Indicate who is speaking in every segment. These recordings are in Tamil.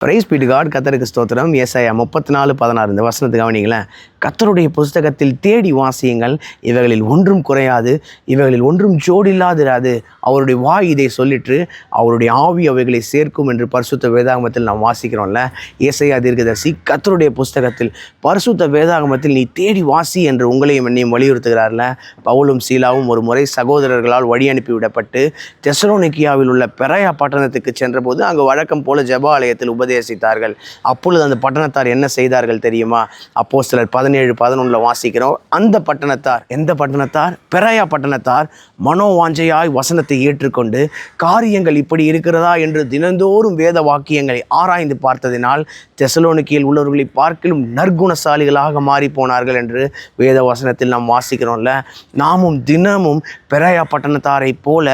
Speaker 1: Price B to God. கர்த்தருக்கு ஸ்தோத்திரம். ஏசாயா 34:16 இந்த வசனத்தை கவனிங்களேன். கர்த்தருடைய புஸ்தகத்தில் தேடி வாசியுங்கள், இவைகளில் ஒன்றும் குறையாது, இவைகளில் ஒன்றும் ஜோடில்லாதிராது. அவருடைய வாய் இதை சொல்லிட்டு அவருடைய ஆவி அவைகளை சேர்க்கும் என்று பரிசுத்த வேதாகமத்தில் நாம் வாசிக்கிறோம்ல. ஏசாயா தீர்க்கதரிசி கர்த்தருடைய புஸ்தகத்தில் பரிசுத்த வேதாகமத்தில் நீ தேடி வாசி என்று உங்களையும் என்னையும் வலியுறுத்துகிறார்ல. பவுலும் சீலாவும் ஒரு முறை சகோதரர்களால் வழி அனுப்பிவிடப்பட்டு தெசலோனிக்கியாவில் உள்ள பெராயா பட்டணத்துக்கு சென்றபோது அங்கு வழக்கம் போல ஜெப ஆலயத்தில் உபதேசித்தார்கள். அப்பொழுது அந்த பட்டணத்தார் என்ன செய்தார்கள் தெரியுமா? அப்போஸ்தலர் 17:11 வாசிக்கிறோம். அந்த பட்டணத்தார், எந்த பட்டணத்தார்? பெராயா பட்டணத்தார் மனோவாஞ்சையாய் வசனத்தை ஏற்றுக்கொண்டு காரியங்கள் இப்படி இருக்கிறதா என்று தினந்தோறும் வேத வாக்கியங்களை ஆராய்ந்து பார்த்ததினால் தெசலோனிக்கியில் உள்ளவர்களை பார்க்கிலும் நற்குணசாலிகளாக மாறி போனார்கள் என்று வேத வசனத்தில் நாம் வாசிக்கிறோம்ல. நாமும் தினமும் பெராயா பட்டணத்தாரை போல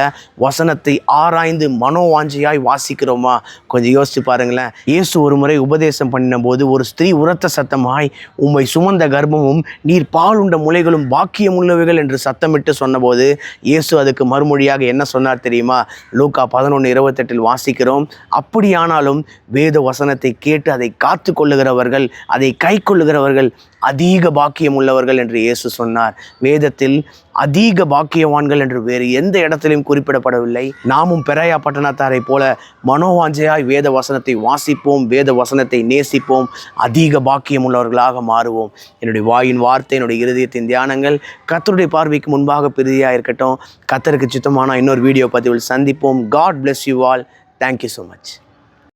Speaker 1: வசனத்தை ஆராய்ந்து மனோவாஞ்சையாய் வாசிக்கிறோமா? கொஞ்சம் யோசிச்சு பாருங்களேன். இயேசு ஒரு முறை உபதேசம் பண்ணின போது ஒரு ஸ்திரீ உரத்த சத்தமாய், உம்மை சுமந்த கர்ப்பமும் நீர் பாலுண்ட முலைகளும் பாக்கியம் உள்ளவைகள் என்று சத்தமிட்டு சொன்னபோது இயேசு அதுக்கு மறுமொழியாக என்ன சொன்னார் தெரியுமா? லூக்கா 11:28 வாசிக்கிறோம். அப்படியானாலும் வேத வசனத்தை கேட்டு அதை காத்து கொள்ளுகிறவர்கள், அதை கை கொள்ளுகிறவர்கள் அதிக பாக்கியம் உள்ளவர்கள் என்று இயேசு சொன்னார். வேதத்தில் அதிக பாக்கியவான்கள் என்று வேறு எந்த இடத்திலும் குறிப்பிடப்படவில்லை. நாமும் பெராயா பட்டணத்தாரை போல மனோவாஞ்சையாய் வேத வசனத்தை வாசிப்போம், வேத வசனத்தை நேசிப்போம், அதிக பாக்கியம் உள்ளவர்களாக மாறுவோம். என்னுடைய வாயின் வார்த்தை, என்னுடைய இருதயத்தின் தியானங்கள் கர்த்தருடைய பார்வைக்கு முன்பாக பிரதியாக இருக்கட்டும். கர்த்தருக்கு சித்தமான இன்னொரு வீடியோ பதிவில் சந்திப்போம். God bless you all. Thank you so much.